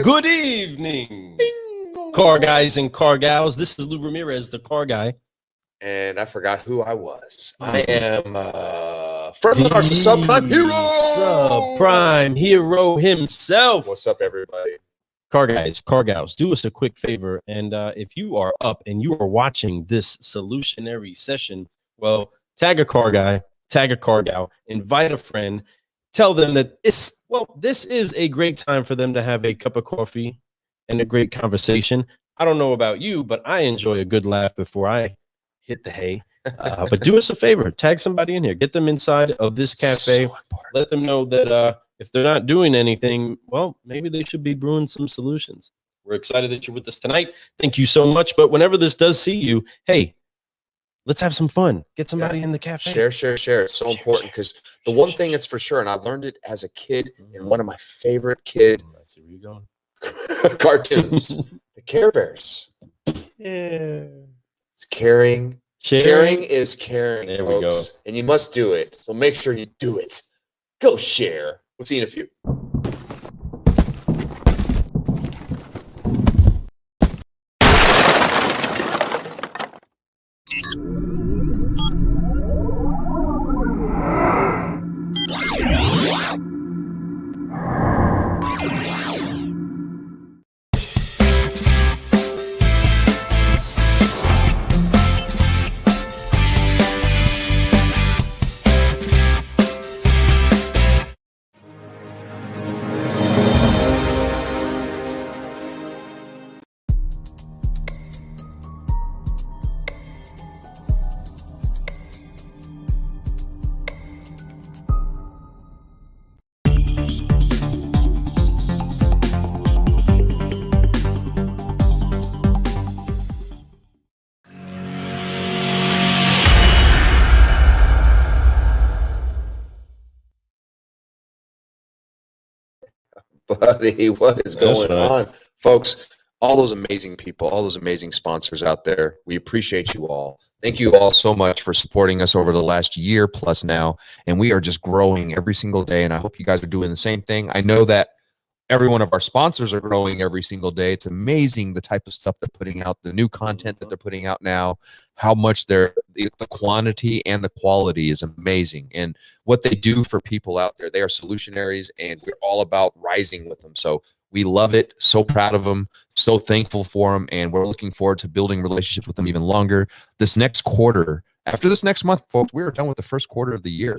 Good evening, car guys and car gals. This is Lou Ramirez, the car guy. And I forgot who I was. I am Fred Lars, the subprime hero. Subprime hero himself. What's up, everybody? Car guys, car gals, do us a quick favor. And if you are up and you are watching this solutionary session, well, tag a car guy, tag a car gal, invite a friend, tell them that this is a great time for them to have a cup of coffee and a great conversation. I don't know about you, but I enjoy a good laugh before I hit the hay. But do us a favor, tag somebody in here, get them inside of this cafe. So let them know that if they're not doing anything, well, maybe they should be brewing some solutions. We're excited that you're with us tonight. Thank you so much. But whenever this does see you, hey, let's have some fun. Get somebody in the cafe. Share. It's so important because the one thing that's for sure, and I learned it as a kid in one of my favorite cartoons, the Care Bears. Yeah. It's caring. Sharing is caring, there folks. We go. And you must do it. So make sure you do it. Go share. We'll see you in a few. Buddy, what is going on? Folks, all those amazing people, all those amazing sponsors out there, we appreciate you all. Thank you all so much for supporting us over the last year plus now, and we are just growing every single day, and I hope you guys are doing the same thing. I know that every one of our sponsors are growing every single day. It's amazing the type of stuff they're putting out, the new content that they're putting out now, how much the quantity and the quality is amazing. And what they do for people out there, they are solutionaries, and we're all about rising with them. So we love it. So proud of them. So thankful for them. And we're looking forward to building relationships with them even longer. This next quarter, after this next month, folks, we are done with the first quarter of the year.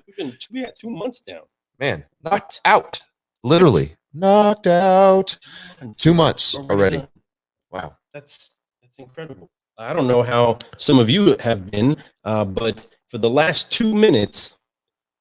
We had 2 months down. Man, knocked out. Literally. Knocked out. 2 months already. Wow. That's incredible. I don't know how some of you have been, but for the last 2 minutes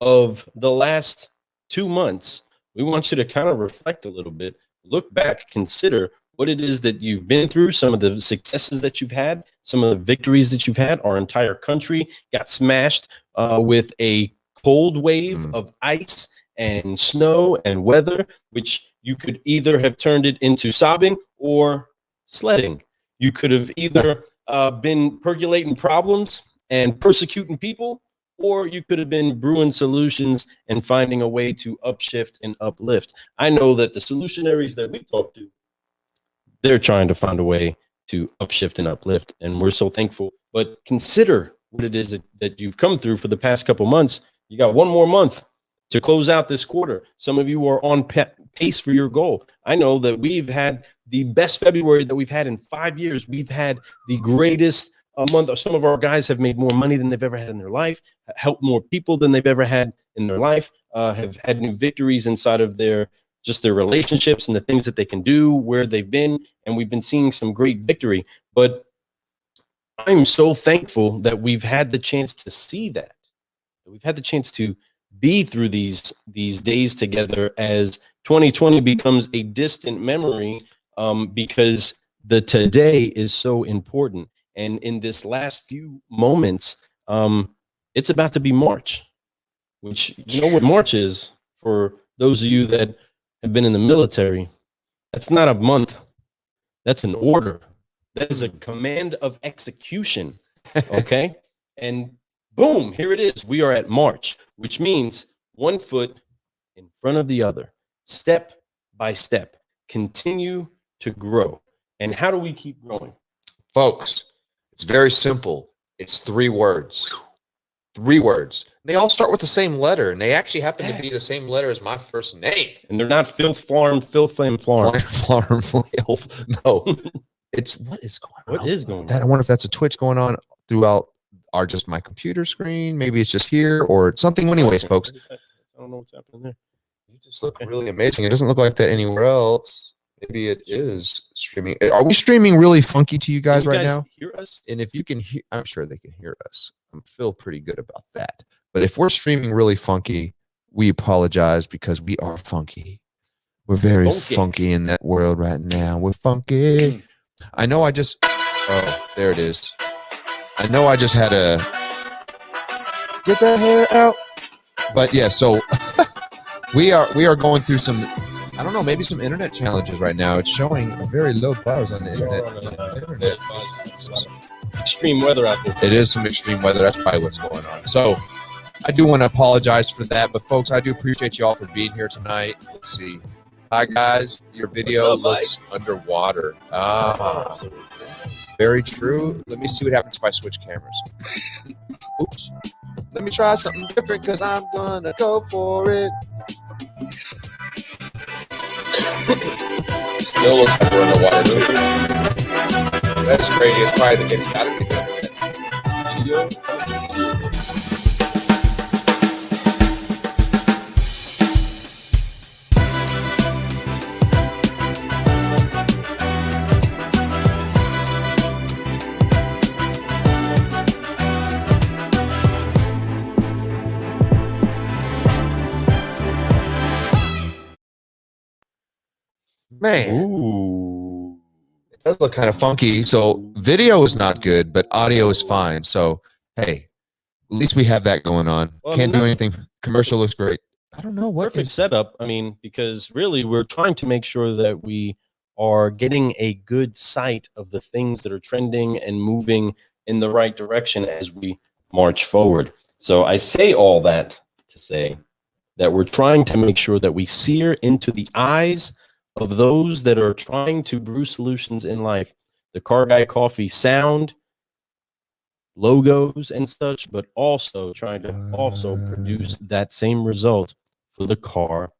of the last 2 months, we want you to kind of reflect a little bit, look back, consider what it is that you've been through, some of the successes that you've had, some of the victories that you've had. Our entire country got smashed with a cold wave of ice and snow and weather, which you could either have turned it into sobbing or sledding. You could have either been percolating problems and persecuting people, or you could have been brewing solutions and finding a way to upshift and uplift. I know that the solutionaries that we talk to, they're trying to find a way to upshift and uplift, and we're so thankful. But consider what it is that you've come through for the past couple months. You got 1 more month to close out this quarter. Some of you are on pace for your goal. I know that we've had the best February that we've had in 5 years. We've had the greatest month. Some of our guys have made more money than they've ever had in their life, helped more people than they've ever had in their life, have had new victories inside of their relationships and the things that they can do, where they've been. And we've been seeing some great victory. But I'm so thankful that we've had the chance to see that. We've had the chance to be through these days together as 2020 becomes a distant memory, because the today is so important. And in this last few moments, it's about to be March, which, you know what March is for those of you that have been in the military. That's not a month. That's an order. That is a command of execution. Okay. And boom, here it is. We are at March, which means 1 foot in front of the other, step by step, continue to grow. And how do we keep growing? Folks, it's very simple. It's 3 words. 3 words. They all start with the same letter, and they actually happen to be the same letter as my first name. And they're not filth, flarm, filth, flame, flarm. No. It's what is going on? What is going That, I wonder if that's a Twitch going on throughout just my computer screen. Maybe it's just here or something. Anyways, folks. I don't know what's happening there. You just look really amazing. It doesn't look like that anywhere else. Maybe it is streaming. Are we streaming really funky to you guys right now? Hear us? And if you can hear, I'm sure they can hear us. I feel pretty good about that. But if we're streaming really funky, we apologize because we are funky. We're very funky in that world right now. We're funky. I know I just, oh, there it is. I know I just had to get that hair out. But yeah, so we are going through some, I don't know, maybe some internet challenges right now. It's showing very low bars on the internet. Extreme weather out there. It is some extreme weather. That's probably what's going on. So I do want to apologize for that. But folks, I do appreciate you all for being here tonight. Let's see. Hi, guys. Your video looks underwater. Ah, very true. Let me see what happens if I switch cameras. Oops. Let me try something different because I'm going to go for it. Still looks like we're in the water, too. That's crazy. It's probably it's got to be the internet. Man, Ooh. it does look kind of funky. So video is not good, but audio is fine. So, hey, at least we have that going on. Well, Can't do anything. Commercial looks great. I don't know what perfect setup. I mean, because really we're trying to make sure that we are getting a good sight of the things that are trending and moving in the right direction as we march forward. So I say all that to say that we're trying to make sure that we sear into the eyes of those that are trying to brew solutions in life. The Car Guy Coffee sound, logos and such, but also trying to also produce that same result for the Car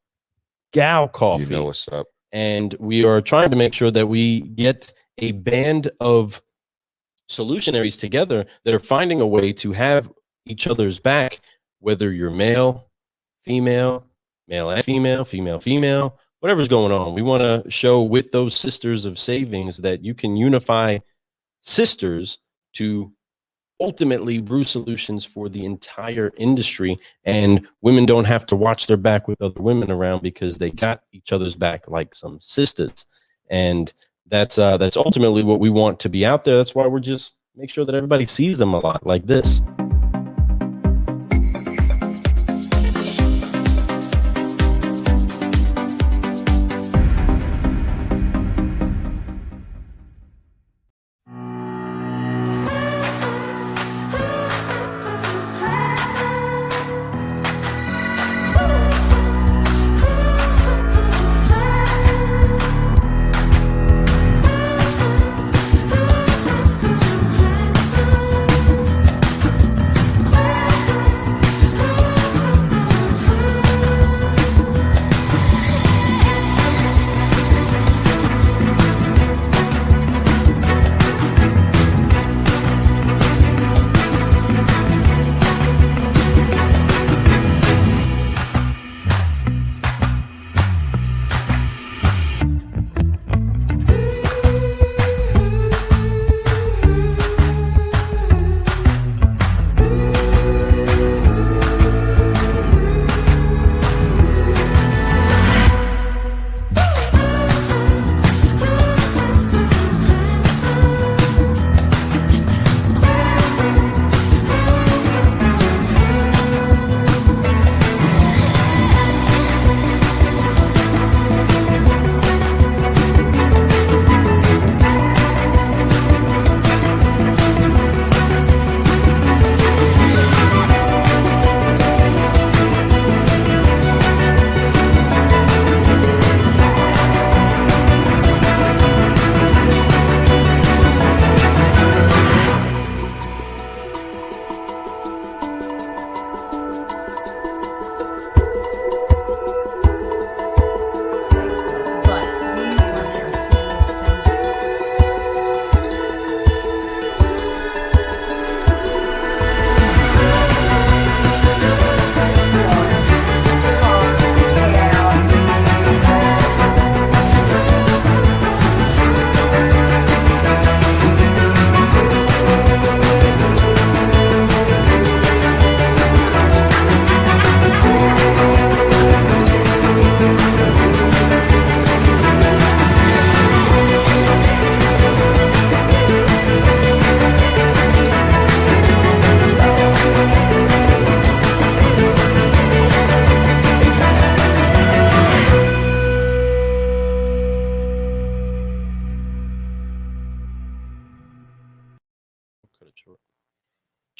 Gal Coffee. You know what's up. And we are trying to make sure that we get a band of solutionaries together that are finding a way to have each other's back, whether you're male, female, male and female, female, female, whatever's going on. We want to show with those sisters of savings that you can unify sisters to ultimately brew solutions for the entire industry, and women don't have to watch their back with other women around because they got each other's back like some sisters. And that's ultimately what we want to be out there. That's why we're just make sure that everybody sees them a lot like this.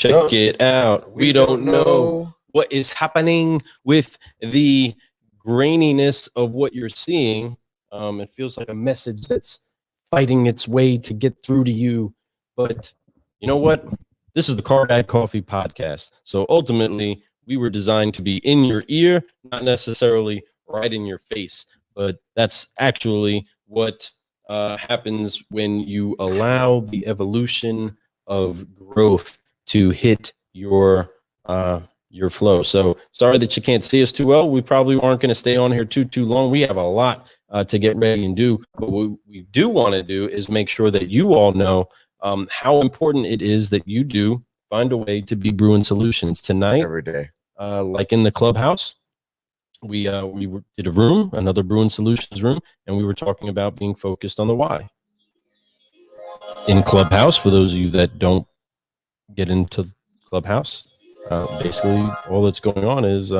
Check it out. We don't know what is happening with the graininess of what you're seeing. It feels like a message that's fighting its way to get through to you. But you know what? This is the Car Dad Coffee podcast. So ultimately, we were designed to be in your ear, not necessarily right in your face. But that's actually what happens when you allow the evolution of growth to hit your flow. So sorry that you can't see us too well. We probably aren't going to stay on here too long. We have a lot to get ready and do. But what we do want to do is make sure that you all know how important it is that you do find a way to be brewing solutions tonight. Every day. Like in the clubhouse, we did a room, another brewing solutions room, and we were talking about being focused on the why. In Clubhouse, for those of you that don't get into Clubhouse, basically all that's going on is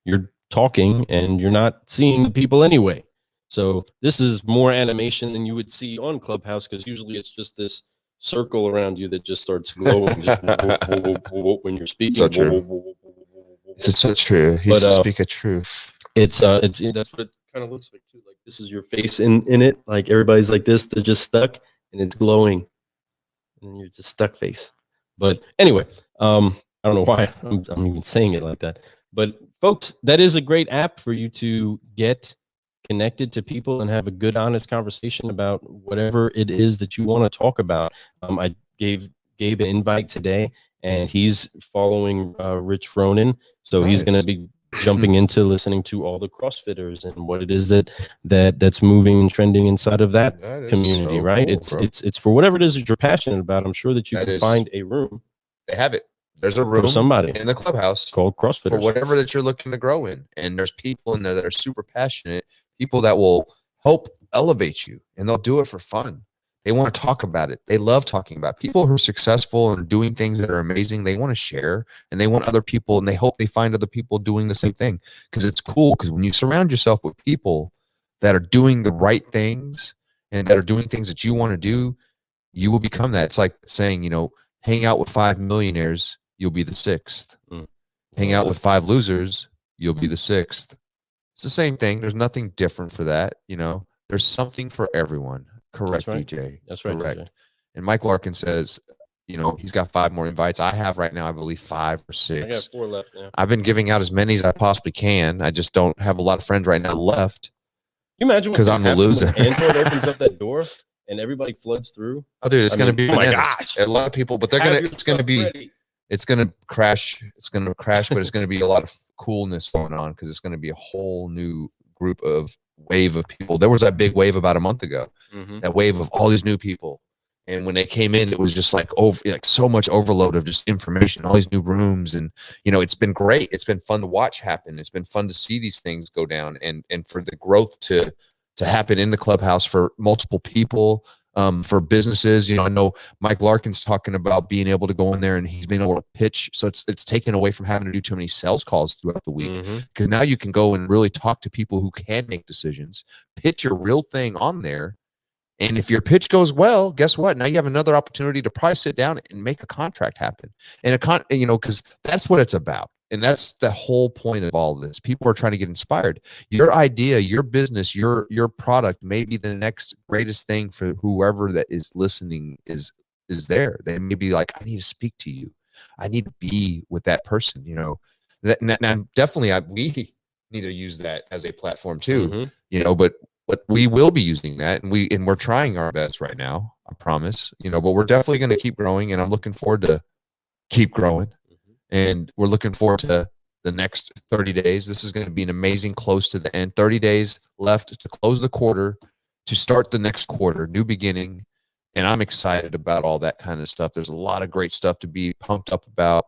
you're talking and you're not seeing the people anyway. So this is more animation than you would see on Clubhouse, because usually it's just this circle around you that just starts glowing just when you're speaking. So true. It's so true. He's to speak a truth. It's that's what it kind of looks like too. Like this is your face in it. Like everybody's like this, they're just stuck and it's glowing, and you're just stuck face. But anyway, I don't know why I'm even saying it like that. But folks, that is a great app for you to get connected to people and have a good, honest conversation about whatever it is that you want to talk about. I gave Gabe an invite today, and he's following Rich Fronin, so he's going to be jumping into listening to all the CrossFitters and what it is that's moving and trending inside of that community, so right? Cool, it's for whatever it is that you're passionate about. I'm sure that you can find a room. They have it. There's a room for somebody in the clubhouse called CrossFitters for whatever that you're looking to grow in. And there's people in there that are super passionate, people that will help elevate you, and they'll do it for fun. They want to talk about it. They love talking about it. People who are successful and doing things that are amazing. They want to share, and they want other people, and they hope they find other people doing the same thing, because it's cool. Because when you surround yourself with people that are doing the right things and that are doing things that you want to do, you will become that. It's like saying, hang out with 5 millionaires, you'll be the 6th. Hang out with 5 losers, you'll be the 6th. It's the same thing. There's nothing different for that. There's something for everyone. Correct, right. DJ. That's right. Correct. DJ. And Mike Larkin says, he's got 5 more invites. I have right now, I believe 5 or 6. I got 4 left. Yeah. I've been giving out as many as I possibly can. I just don't have a lot of friends right now left. Can you imagine? Because I'm a loser. Android opens up that door and everybody floods through. Oh, dude, it's going to be. Oh my gosh! A lot of people, but it's going to be. It's going to crash. It's going to crash, but it's going to be a lot of coolness going on, because it's going to be a whole new wave of people. There was that big wave about a month ago, that wave of all these new people. And when they came in, it was just like so much overload of just information, all these new rooms. And, it's been great. It's been fun to watch happen. It's been fun to see these things go down, and for the growth to happen in the clubhouse for multiple people. For businesses, I know Mike Larkin's talking about being able to go in there, and he's been able to pitch. So it's taken away from having to do too many sales calls throughout the week, because now you can go and really talk to people who can make decisions, pitch your real thing on there. And if your pitch goes well, guess what? Now you have another opportunity to probably sit down and make a contract happen. And because that's what it's about. And that's the whole point of all of this. People are trying to get inspired. Your idea, your business, your product may be the next greatest thing for whoever that is listening is there. They may be like, I need to speak to you. I need to be with that person. Now definitely we need to use that as a platform too. But we will be using that, and we're trying our best right now. I promise. But we're definitely going to keep growing, and I'm looking forward to keep growing. And we're looking forward to the next 30 days. This is going to be an amazing close to the end. 30 days left to close the quarter, to start the next quarter, new beginning. And I'm excited about all that kind of stuff. There's a lot of great stuff to be pumped up about.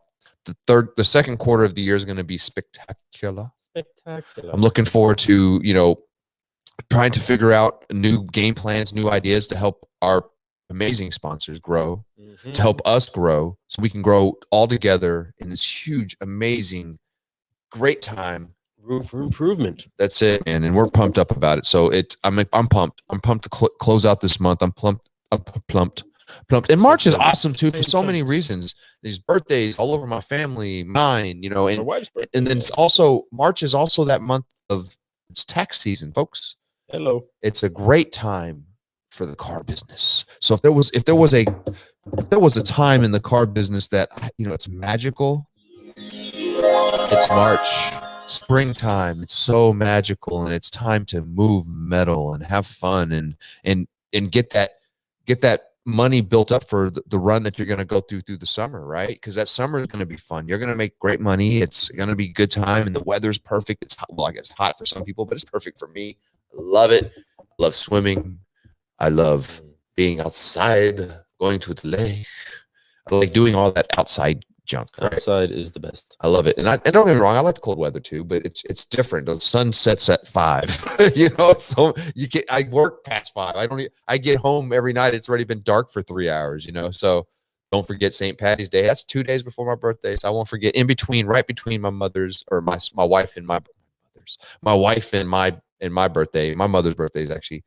The second quarter of the year is going to be spectacular. I'm looking forward to, trying to figure out new game plans, new ideas to help our amazing sponsors grow, to help us grow, so we can grow all together in this huge, amazing, great time. Room for improvement. That's it, man. And we're pumped up about it. So I'm pumped. I'm pumped to close out this month. I'm pumped pumped. And March is September. awesome too for so many reasons. These birthdays all over my family, mine, you know, My and wife's birthday. and then it's also March is also that month of it's tax season, folks. Hello. It's a great time for the car business. So if there was a time in the car business that, you know, it's magical, it's March, springtime. It's so magical, and it's time to move metal and have fun and get that money built up for the run that you're going to go through the summer, right? Because that summer is going to be fun. You're going to make great money. It's going to be a good time, and the weather's perfect. It's hot. Well, I guess hot for some people, but it's perfect for me. I love it. I love swimming. I love being outside, going to the lake. I like doing all that outside junk. Right? Outside is the best. I love it. And don't get me wrong, I like the cold weather too, but it's different. The sun sets at 5. You know, so I work past 5. I get home every night. It's already been dark for 3 hours, you know. So don't forget St. Patty's Day. That's 2 days before my birthday. So I won't forget right between my mother's or my wife and my birthday. My mother's birthday is actually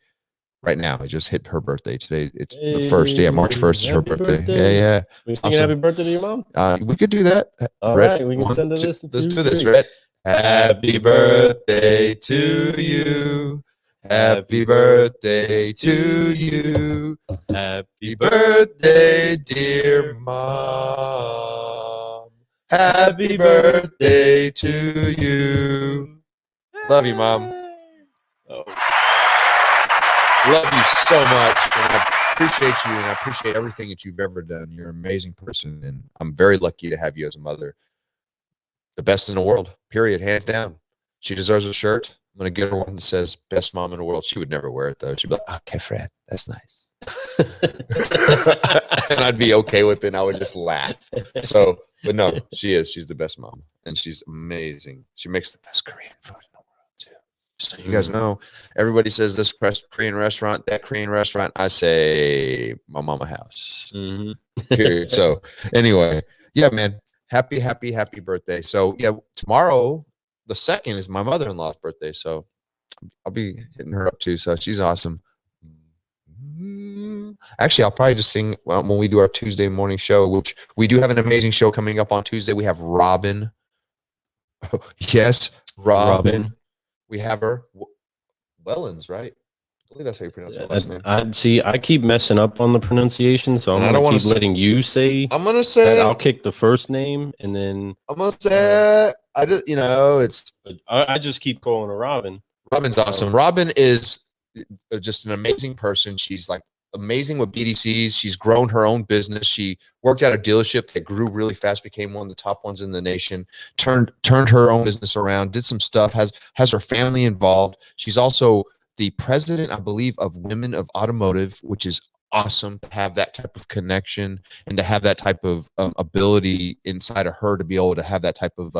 right now. I just hit her birthday today. It's the 1st. Yeah, March 1st is her birthday. Yeah. We singing happy birthday to your mom? We could do that. All right, we can send this. Let's do this, right? Happy birthday to you. Happy birthday to you. Happy birthday, dear mom. Happy birthday to you. Love you, Mom. Oh. Love you so much, and I appreciate you, and I appreciate everything that you've ever done. You're an amazing person, and I'm very lucky to have you as a mother. The best in the world, period, hands down. She deserves a shirt. I'm going to get her one that says best mom in the world. She would never wear it, though. She'd be like, okay, Fred, that's nice. And I'd be okay with it, and I would just laugh. So, but no, she is. She's the best mom, and she's amazing. She makes the best Korean food in the world, too. So you guys know, everybody says this Korean restaurant, that Korean restaurant. I say my mama house. Mm-hmm. Period. So anyway, yeah, man, happy birthday. So yeah, tomorrow, the 2nd, is my mother-in-law's birthday. So I'll be hitting her up too. So she's awesome. Actually, I'll probably just sing when we do our Tuesday morning show, which we do have an amazing show coming up on Tuesday. We have Robin. Yes, Robin. We have her. Wellens, right? I believe that's how you pronounce her last name. I keep messing up on the pronunciation, so I'm going to keep letting you say. I'm going to say. I'll kick the first name, and then. I'm going to say. I just, you know, it's. I just keep calling her Robin. Robin's awesome. Robin is just an amazing person. She's like amazing with BDCs. She's grown her own business. She worked at a dealership that grew really fast, became one of the top ones in the nation, turned her own business around, did some stuff, has her family involved. She's also the president, I believe, of Women of Automotive, which is awesome to have that type of connection and to have that type of ability inside of her to be able to have that type of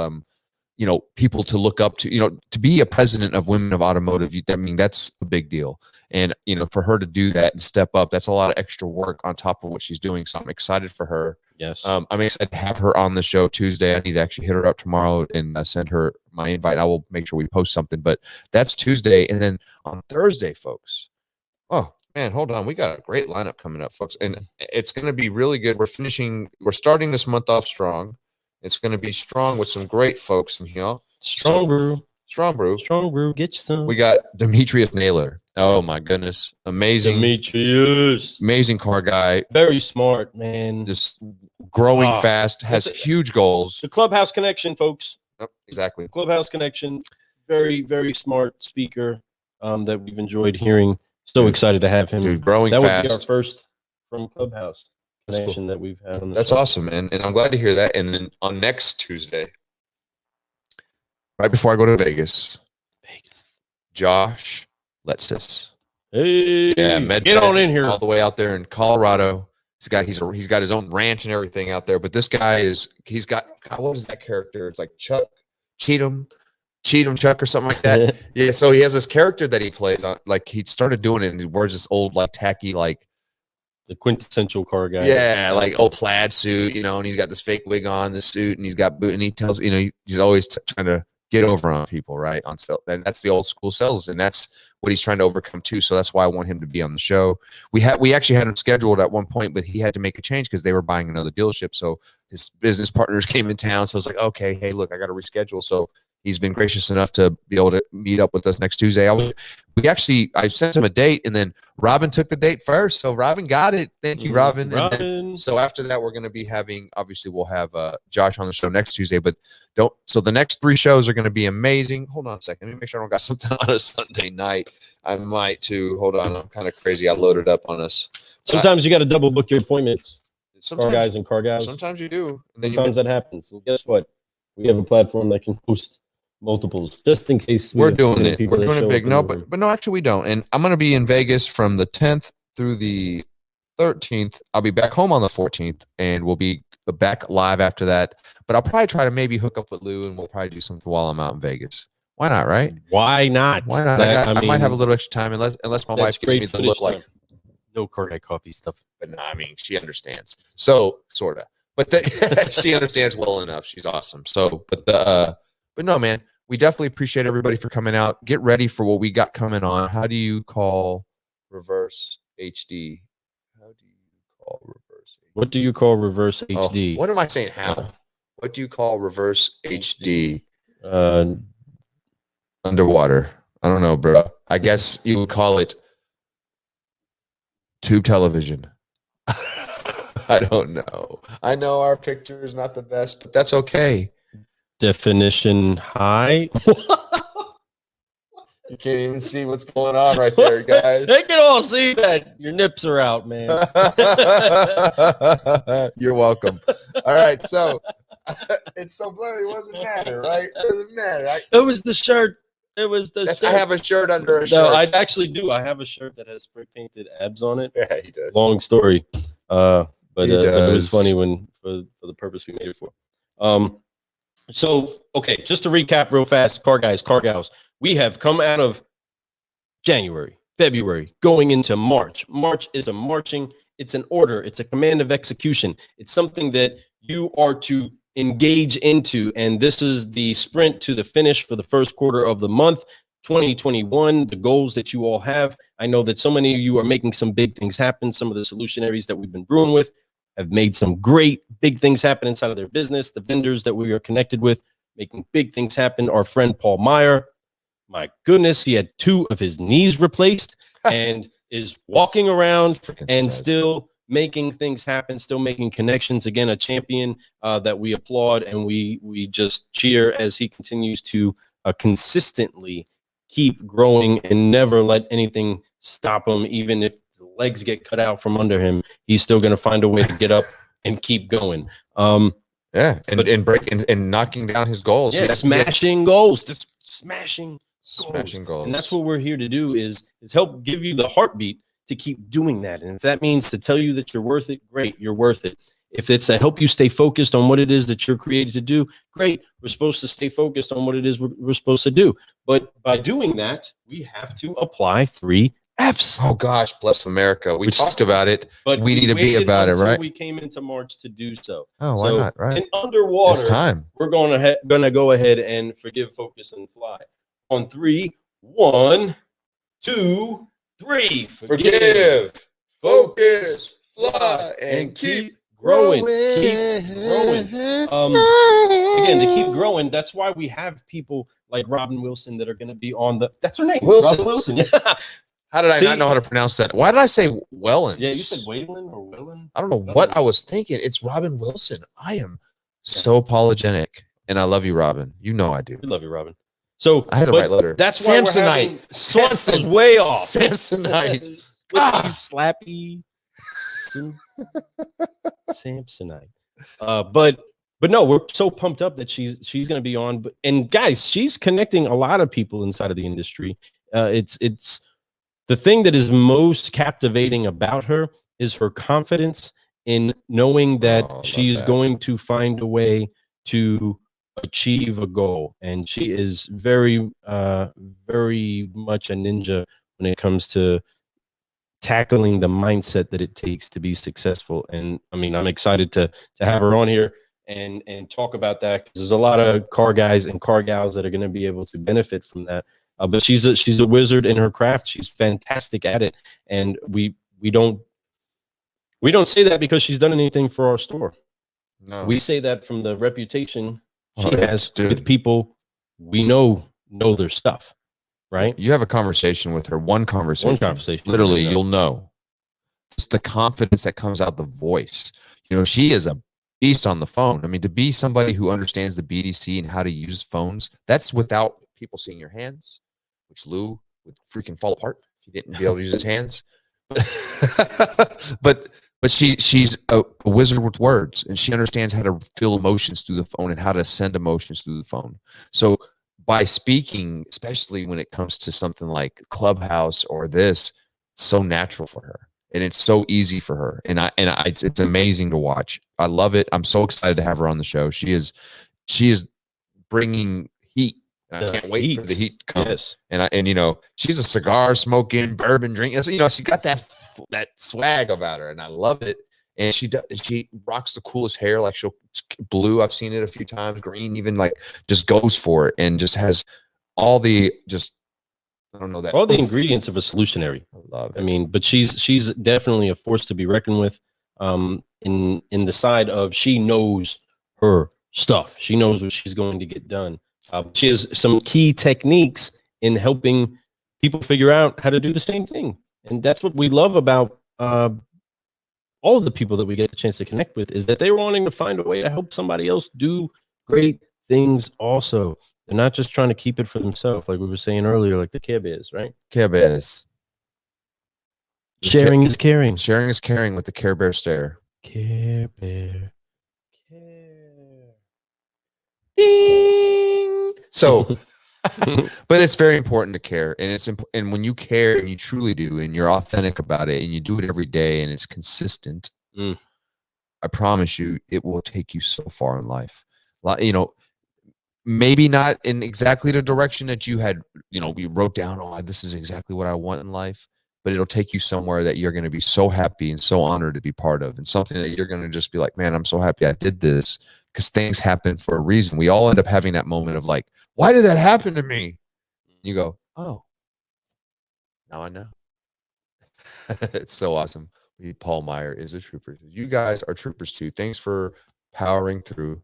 you know, people to look up to, you know, to be a president of Women of Automotive. I mean, that's a big deal. And, you know, for her to do that and step up, that's a lot of extra work on top of what she's doing. So I'm excited for her. Yes. I'm excited to have her on the show Tuesday. I need to actually hit her up tomorrow and send her my invite. I will make sure we post something, but that's Tuesday. And then on Thursday, folks, oh man, hold on. We got a great lineup coming up, folks. And it's going to be really good. We're starting this month off strong. It's going to be strong with some great folks in here. Strong brew. Get you some. We got Demetrius Naylor. Oh my goodness, amazing. Demetrius, amazing car guy. Very smart, man. Just growing fast. Has huge goals. The Clubhouse Connection, folks. Yep, exactly. Clubhouse Connection. Very, very smart speaker that we've enjoyed hearing. So excited to have him. Dude, growing fast. That would be our first from Clubhouse connection that we've had on the That's show. Awesome, man. And I'm glad to hear that. And then on next Tuesday, right before I go to Vegas, Josh Letsis. Hey, yeah, get on in here. All the way out there in Colorado. He's got his own ranch and everything out there. But this guy he's got, what is that character? It's like Chuck Cheatham Chuck or something like that. Yeah, so he has this character that he plays on, like he started doing it and he wears this old like tacky like the quintessential car guy. Yeah, like old plaid suit, you know, and he's got this fake wig on, the suit, and he's got boot, and he tells, you know, he's always trying to get over on people, right? On sale, and that's the old school sales, and that's what he's trying to overcome too. So that's why I want him to be on the show. We actually had him scheduled at one point, but he had to make a change because they were buying another dealership. So his business partners came in town. So I was like, okay, hey, look, I got to reschedule. So he's been gracious enough to be able to meet up with us next Tuesday. I sent him a date, and then Robin took the date first. So Robin got it. Thank you, Robin. Robin. And then, so after that, we're going to be having, obviously we'll have Josh on the show next Tuesday, but so the next 3 shows are going to be amazing. Hold on a second. Let me make sure I don't got something on a Sunday night. I might too. Hold on. I'm kind of crazy. I loaded up on us. Sometimes you got to double book your appointments. Sometimes, car guys and car gals. Sometimes you do. And then sometimes that happens. And guess what? We have a platform that can host multiples, just in case we're doing it. We're doing it big. No, but no, actually we don't. And I'm going to be in Vegas from the 10th through the 13th. I'll be back home on the 14th, and we'll be back live after that. But I'll probably try to maybe hook up with Lou, and we'll probably do something while I'm out in Vegas. Why not, right? Why not? Why not? I might have a little extra time, unless my wife gives me the look like no car guy coffee stuff. But no, I mean, she understands. So sort of, but she understands well enough. She's awesome. So, but no, man, we definitely appreciate everybody for coming out. Get ready for what we got coming on. How do you call reverse HD? How do you call reverse? What do you call reverse HD? What am I saying? How? What do you call reverse HD? Underwater. I don't know, bro. I guess you would call it tube television. I don't know. I know our picture is not the best, but that's okay. Definition high. You can't even see what's going on right there, guys. They can all see that your nips are out, man. You're welcome. All right, so it's so blurry. It doesn't matter, right? It doesn't matter. It was the shirt. It was the shirt. I have a shirt under a shirt. No, I actually do. I have a shirt that has spray painted abs on it. Yeah, he does. Long story. But it was funny for the purpose we made it for. So, okay, just to recap real fast, car guys, car gals, we have come out of January, February, going into March. March is a marching, it's an order, it's a command of execution. It's something that you are to engage into, and this is the sprint to the finish for the first quarter of the month, 2021, the goals that you all have. I know that so many of you are making some big things happen. Some of the solutionaries that we've been brewing with have made some great big things happen inside of their business. The vendors that we are connected with making big things happen. Our friend Paul Meyer, my goodness, he had 2 of his knees replaced and is walking around and still making things happen, still making connections. Again, a champion that we applaud, and we just cheer as he continues to consistently keep growing and never let anything stop him. Even if the legs get cut out from under him, he's still going to find a way to get up and keep going. Yeah, and breaking and knocking down his goals. Yeah, smashing goals, just smashing goals. And that's what we're here to do is help give you the heartbeat to keep doing that. And if that means to tell you that you're worth it, great, you're worth it. If it's to help you stay focused on what it is that you're created to do, great. We're supposed to stay focused on what it is we're supposed to do. But by doing that, we have to apply 3 F's. Oh gosh, bless America. We talked about it, but we need to be about it, right? We came into March to do so. Oh, why not? Right. In underwater, it's time. We're going to go ahead and forgive, focus, and fly. On 3, 1, 2, 3. Forgive, focus, fly, and keep growing. Keep growing. Again, to keep growing, that's why we have people like Robin Wilson that are going to be on the. That's her name, Robin Wilson. Yeah. How did I not know how to pronounce that? Why did I say Wellens? Yeah, you said Waylon or Wellin. I don't know what I was thinking. It's Robin Wilson. I am so apologetic, and I love you, Robin. You know I do. We love you, Robin. So I had the right letter. That's why Samsonite. Swanson was way off. Samsonite. Slappy. Samsonite. But no, we're so pumped up that she's going to be on. And guys, she's connecting a lot of people inside of the industry. It's the thing that is most captivating about her is her confidence in knowing that she is going to find a way to achieve a goal. And she is very, very much a ninja when it comes to tackling the mindset that it takes to be successful. And I mean, I'm excited to have her on here. and talk about that, because there's a lot of car guys and car gals that are going to be able to benefit from that. But she's a wizard in her craft. She's fantastic at it, and we don't say that because she's done anything for our store. No, we say that from the reputation she Oh, has dude. with people we know their stuff, right? You have a conversation with her, one conversation. Literally, Yeah. you'll know. It's the confidence that comes out the voice. You know, she is a beast on the phone. I mean, to be somebody who understands the BDC and how to use phones, that's without people seeing your hands, which Lou would freaking fall apart if he didn't be able to use his hands. but she's a wizard with words, and she understands how to feel emotions through the phone and how to send emotions through the phone. So by speaking, especially when it comes to something like Clubhouse or this, it's so natural for her. And it's so easy for her, and it's amazing to watch. I love it. I'm so excited to have her on the show. She is bringing heat, and I can't wait for the heat to come. Yes. And you know, she's a cigar smoking, bourbon drinking. You know, she got that swag about her, and I love it. And she rocks the coolest hair, like blue. I've seen it a few times, green, even, like just goes for it, and just has all the I don't know that all the ingredients of a solutionary. I love it. I mean, but she's definitely a force to be reckoned with. In the side of, she knows her stuff. She knows what she's going to get done. She has some key techniques in helping people figure out how to do the same thing, and that's what we love about all of the people that we get the chance to connect with, is that they're wanting to find a way to help somebody else do great things also. They're not just trying to keep it for themselves, like we were saying earlier, like the Care Bears, right? Care Bears. Sharing is caring. Sharing is caring with the Care Bear stare. Care Bear. Care. Ding. So, but it's very important to care, and and when you care and you truly do, and you're authentic about it, and you do it every day, and it's consistent, I promise you, it will take you so far in life. You know, maybe not in exactly the direction that you had, you know, you wrote down, oh, this is exactly what I want in life, but it'll take you somewhere that you're going to be so happy and so honored to be part of, and something that you're going to just be like, man, I'm so happy I did this, because things happen for a reason. We all end up having that moment of like, why did that happen to me? You go, oh, now I know. It's so awesome. Paul Meyer is a trooper. You guys are troopers too. Thanks for powering through.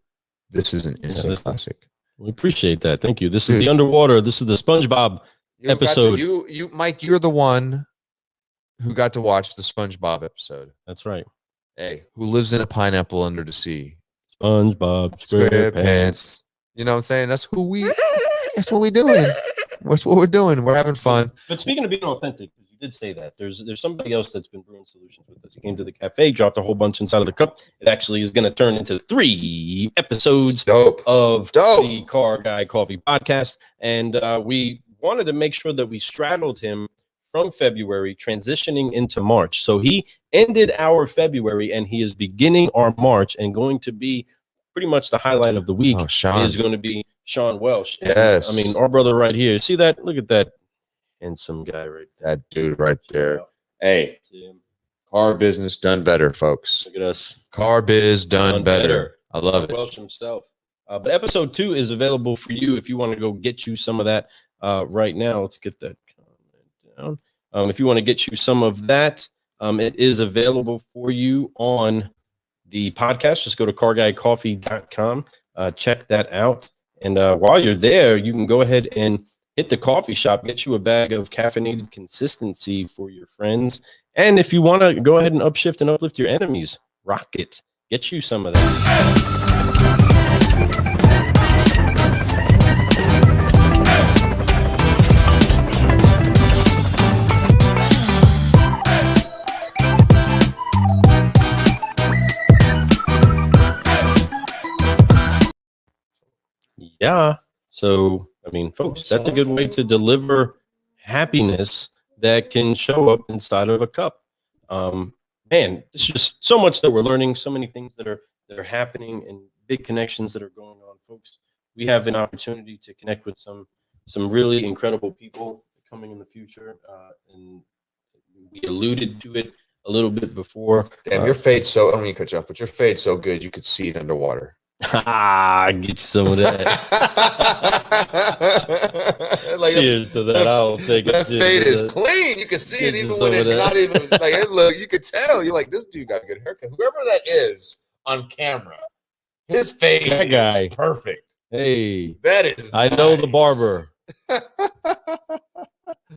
This is an instant classic. We appreciate that. Thank you. This is the underwater. This is the SpongeBob episode. You, Mike, you're the one who got to watch the SpongeBob episode. That's right. Hey, who lives in a pineapple under the sea? SpongeBob SquarePants. You know what I'm saying? That's what we're doing. That's what we're doing. We're having fun. But speaking of being authentic, you did say that there's somebody else that's been brewing solutions with us. He came to the cafe, dropped a whole bunch inside of the cup. It actually is going to turn into 3 episodes of the Car Guy Coffee podcast. And we wanted to make sure that we straddled him from February, transitioning into March. So he ended our February, and he is beginning our March, and going to be pretty much the highlight of the week is going to be Sean Welsh. Yes. And, I mean, our brother right here. See that? Look at that handsome guy right there. That dude right there. Hey, car business done better, folks. Look at us. Car biz done better. I love it. Welsh himself. But episode 2 is available for you if you want to go get you some of that right now. Let's get that comment down. If you want to get you some of that, it is available for you on the podcast. Just go to carguycoffee.com. Check that out. And while you're there, you can go ahead and hit the coffee shop, get you a bag of caffeinated consistency for your friends. And if you want to go ahead and upshift and uplift your enemies, rock it. Get you some of that. Yeah. So, I mean, folks, that's a good way to deliver happiness that can show up inside of a cup. Man, it's just so much that we're learning, so many things that are happening, and big connections that are going on, folks. We have an opportunity to connect with some really incredible people coming in the future, and we alluded to it a little bit before. Damn, your fade's so, I don't mean to cut you off, but your fade's so good you could see it underwater. Get you some of that. Like, Cheers to that. I'll take it. That Cheers fade to is that. clean. You can see Get it you even some when of it's that. not even like it look. You could tell. You're like, this dude got a good haircut. Whoever that is on camera, his fade That guy. is perfect. Hey, That is. I know the nice. barber.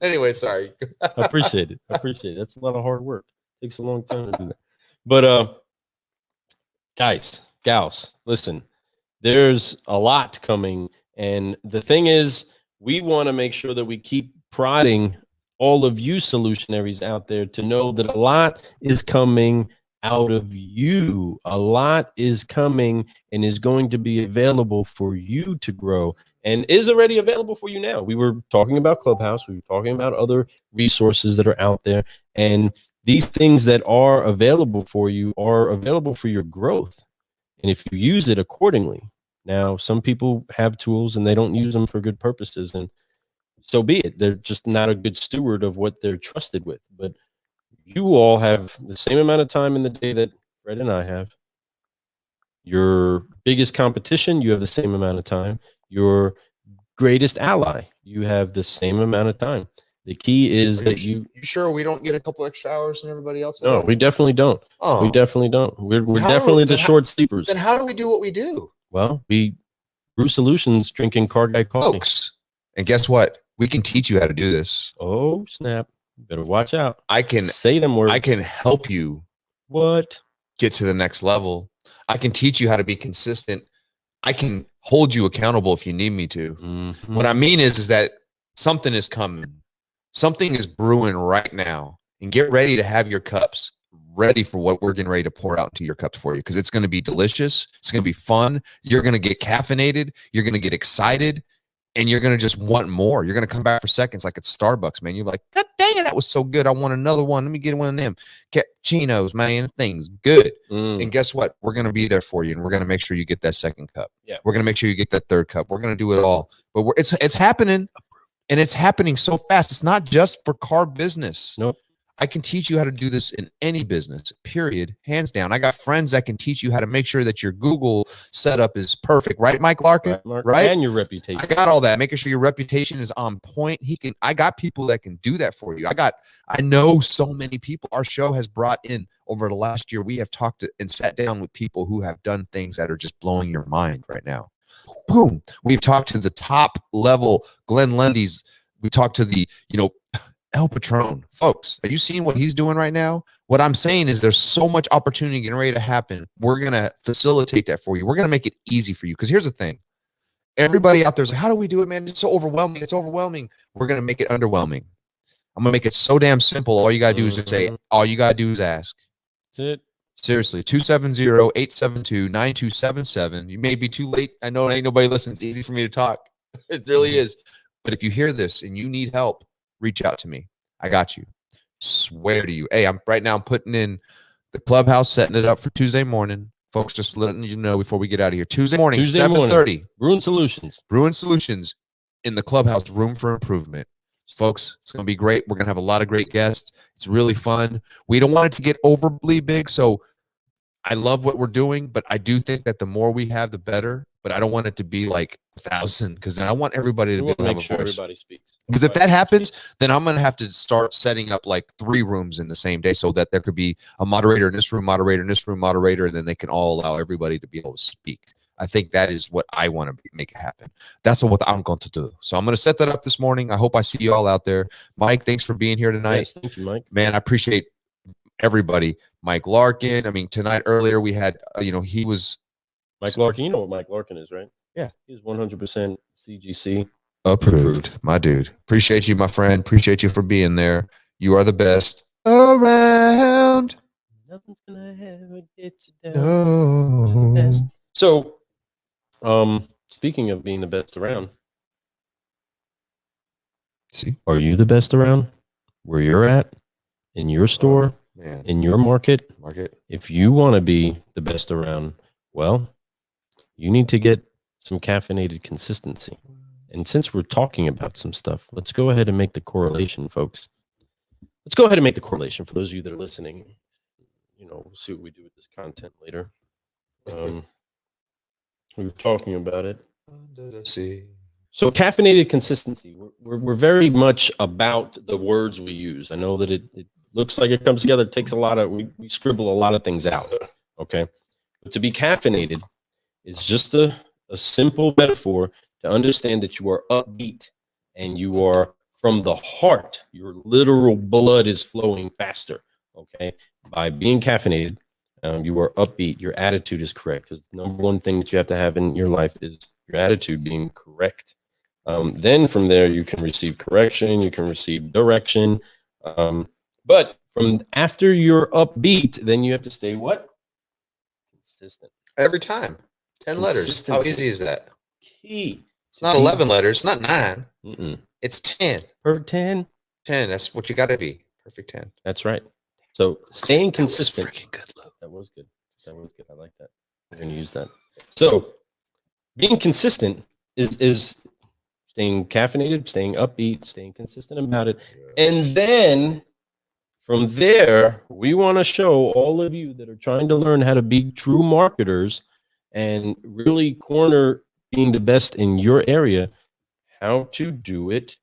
Anyway, sorry. I appreciate it. That's a lot of hard work. Takes a long time to do that. But guys, gals, listen, there's a lot coming. And the thing is, we want to make sure that we keep prodding all of you solutionaries out there to know that a lot is coming out of you. A lot is coming and is going to be available for you to grow and is already available for you now. We were talking about Clubhouse. We were talking about other resources that are out there. And these things that are available for you are available for your growth. And if you use it accordingly, now some people have tools and they don't use them for good purposes, and so be it. They're just not a good steward of what they're trusted with. But you all have the same amount of time in the day that Fred and I have. Your biggest competition, you have the same amount of time. Your greatest ally, you have the same amount of time. The key is that you sure we don't get a couple extra hours than everybody else? No, we definitely don't. Oh, We definitely don't. We're How- definitely the then how- short sleepers. Then how do we do what we do, Well, we brew solutions drinking Car Guy coffee. folks? And guess what? We can teach you how to do this. Oh, snap. Better watch out. I can Say them words. I can help you What? get to the next level. I can teach you how to be consistent. I can hold you accountable if you need me to. Mhm. What I mean is that something is coming. Something is brewing right now. And get ready to have your cups ready for what we're getting ready to pour out into your cups for you, because it's going to be delicious. It's going to be fun. You're going to get caffeinated. You're going to get excited. And you're going to just want more. You're going to come back for seconds like it's Starbucks, man. You're like, God dang it, that was so good. I want another one. Let me get one of them. Cappuccinos, man. Things good. And guess what? We're going to be there for you, and we're going to make sure you get that second cup. Yeah. We're going to make sure you get that third cup. We're going to do it all. But it's happening, and it's happening so fast. It's not just for car business. Nope. I can teach you how to do this in any business, period, hands down. I got friends that can teach you how to make sure that your Google setup is perfect. Right, Mike Larkin? Right, Mark? Right? And your reputation. I got all that. Making sure your reputation is on point. I got people that can do that for you. I know so many people. Our show has brought in over the last year. We have talked to and sat down with people who have done things that are just blowing your mind right now. Boom. We've talked to the top level Glenn Lundy's. We talked to the, El Patron. Folks, are you seeing what he's doing right now? What I'm saying is there's so much opportunity getting ready to happen. We're going to facilitate that for you. We're going to make it easy for you. Because here's the thing. Everybody out there is like, how do we do it, man? It's so overwhelming. It's overwhelming. We're going to make it underwhelming. I'm going to make it so damn simple. All you got to do is just say, all you got to do is ask. That's it. Seriously, 270-872-9277. You may be too late. I know ain't nobody listening. It's easy for me to talk. It really is. But if you hear this and you need help, reach out to me. I got you. Swear to you. Hey, I'm putting in the Clubhouse, setting it up for Tuesday morning. Folks, just letting you know before we get out of here. Tuesday morning, 7:30. Bruin Solutions. Bruin Solutions in the Clubhouse, room for improvement. Folks, it's going to be great. We're going to have a lot of great guests. It's really fun. We don't want it to get overly big, so I love what we're doing, but I do think that the more we have, the better. But I don't want it to be like 1,000, because then I want everybody to be able to have a voice. Everybody speaks. Because if that happens, then I'm going to have to start setting up like 3 rooms in the same day, so that there could be a moderator in this room, moderator in this room, moderator, and then they can all allow everybody to be able to speak. I think that is what I want to make it happen. That's what I'm going to do. So I'm going to set that up this morning. I hope I see you all out there. Mike, thanks for being here tonight. Yes, thank you, Mike. Man, I appreciate everybody. Mike Larkin. I mean, tonight earlier we had, he was Mike Larkin. You know what Mike Larkin is, right? Yeah. He's 100% CGC. approved. My dude. Appreciate you, my friend. Appreciate you for being there. You are the best around. Nothing's gonna ever get you down. You're the best. No. So, speaking of being the best around, See, are you the best around where you're at, in your store, man, in your market? market. If you want to be the best around, well, you need to get some caffeinated consistency. And since we're talking about some stuff, let's go ahead and make the correlation, folks. Let's go ahead and make the correlation for those of you that are listening. We'll see what we do with this content later. We were talking about it. Under the sea. So caffeinated consistency, we're very much about the words we use. I know that it looks like it comes together. It takes a lot of, we scribble a lot of things out, okay? But to be caffeinated is just a simple metaphor to understand that you are upbeat and you are from the heart. Your literal blood is flowing faster, okay? By being caffeinated, you are upbeat. Your attitude is correct, because the number one thing that you have to have in your life is your attitude being correct. Then from there, you can receive correction, you can receive direction. But from after you're upbeat, then you have to stay what? Consistent. Every time. 10 letters. How easy is that? Key. It's not 11 letters. It's not 9. Mm-mm. It's 10. Perfect 10. 10. That's what you got to be. Perfect 10. That's right. So staying consistent. That was freaking good, Lou. That was good. That was good. I like that. We're going to use that. So being consistent is staying caffeinated, staying upbeat, staying consistent about it. And then from there, we want to show all of you that are trying to learn how to be true marketers and really corner being the best in your area, how to do it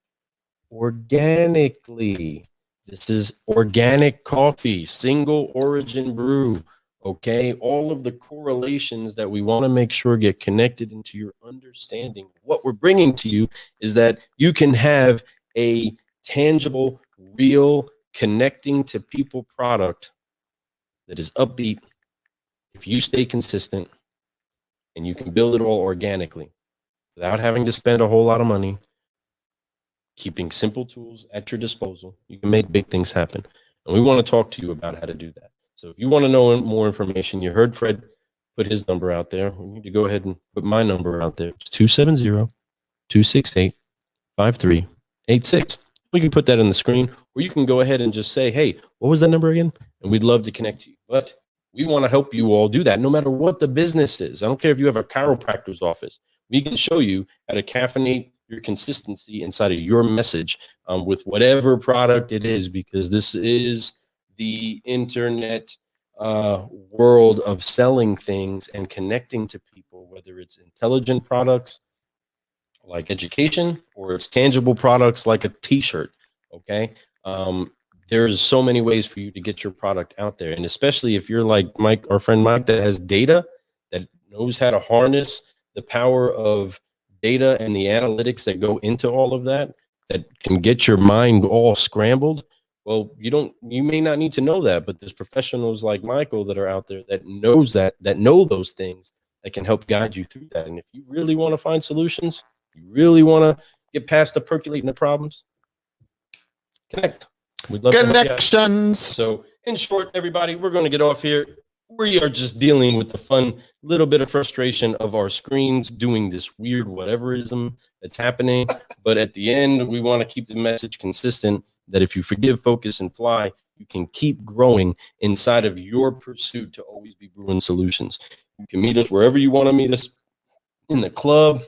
organically. This is organic coffee, single origin brew. Okay, all of the correlations that we want to make sure get connected into your understanding. What we're bringing to you is that you can have a tangible, real, connecting to people product that is upbeat if you stay consistent, and you can build it all organically without having to spend a whole lot of money, keeping simple tools at your disposal. You can make big things happen. And we want to talk to you about how to do that. So if you want to know more information, you heard Fred put his number out there. We need to go ahead and put my number out there. It's 270-268-5386. We can put that on the screen, or you can go ahead and just say, hey, what was that number again? And we'd love to connect to you. But we want to help you all do that, no matter what the business is. I don't care if you have a chiropractor's office. We can show you how to caffeinate your consistency inside of your message with whatever product it is, because this is the internet world of selling things and connecting to people, whether it's intelligent products like education or it's tangible products like a t-shirt. Okay. There's so many ways for you to get your product out there. And especially if you're like Mike, our friend Mike, that has data, that knows how to harness the power of data and the analytics that go into all of that, that can get your mind all scrambled. Well, you may not need to know that, but there's professionals like Michael that are out there that knows that know those things, that can help guide you through that. And if you really want to find solutions, you really want to get past the percolating the problems, connect. We'd love connections. So in short, everybody, we're going to get off here. We are just dealing with the fun little bit of frustration of our screens doing this weird whateverism that's happening. But at the end, we want to keep the message consistent that if you forgive, focus, and fly, you can keep growing inside of your pursuit to always be brewing solutions. You can meet us wherever you want to meet us, in the club,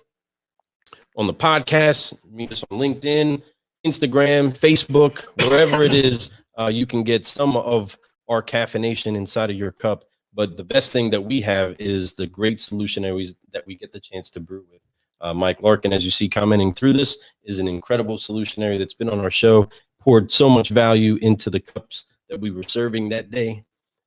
on the podcast, meet us on LinkedIn, Instagram, Facebook, wherever it is. You can get some of our caffeination inside of your cup. But the best thing that we have is the great solutionaries that we get the chance to brew with. Mike Larkin, as you see commenting through this, is an incredible solutionary that's been on our show, poured so much value into the cups that we were serving that day.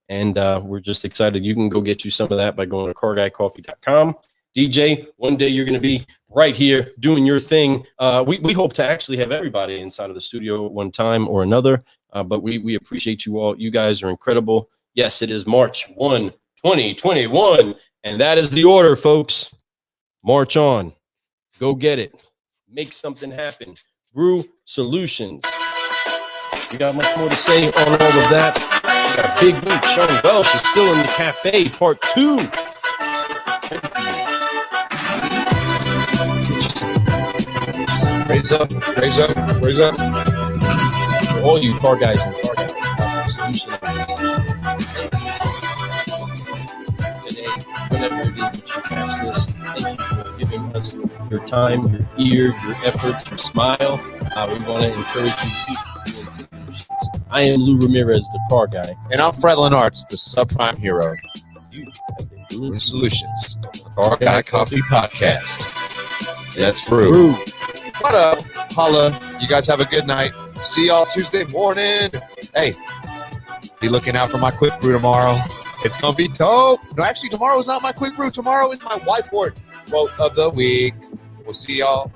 And we're just excited. You can go get you some of that by going to carguycoffee.com. DJ, one day you're going to be right here doing your thing. We hope to actually have everybody inside of the studio at one time or another. But we appreciate you all. You guys are incredible. Yes, it is March 1, 2021. And that is the order, folks. March on. Go get it. Make something happen. Brew solutions. We got much more to say on all of that. We got a big week. Sean Welsh is still in the cafe, part 2. Raise up, raise up, raise up. For all you car guys and car guys, solutions today, whenever it is that you catch this, thank you for giving us your time, your ear, your efforts, your smile. We want to encourage you to keep doing solutions. I am Lou Ramirez, the car guy. And I'm Fred Lenartz, the subprime hero. You have been doing Solutions. Car Guy Coffee Podcast. That's true. What up? Holla. You guys have a good night. See y'all Tuesday morning. Hey, be looking out for my quick brew tomorrow. It's going to be dope. No, actually, tomorrow is not my quick brew. Tomorrow is my whiteboard quote of the week. We'll see y'all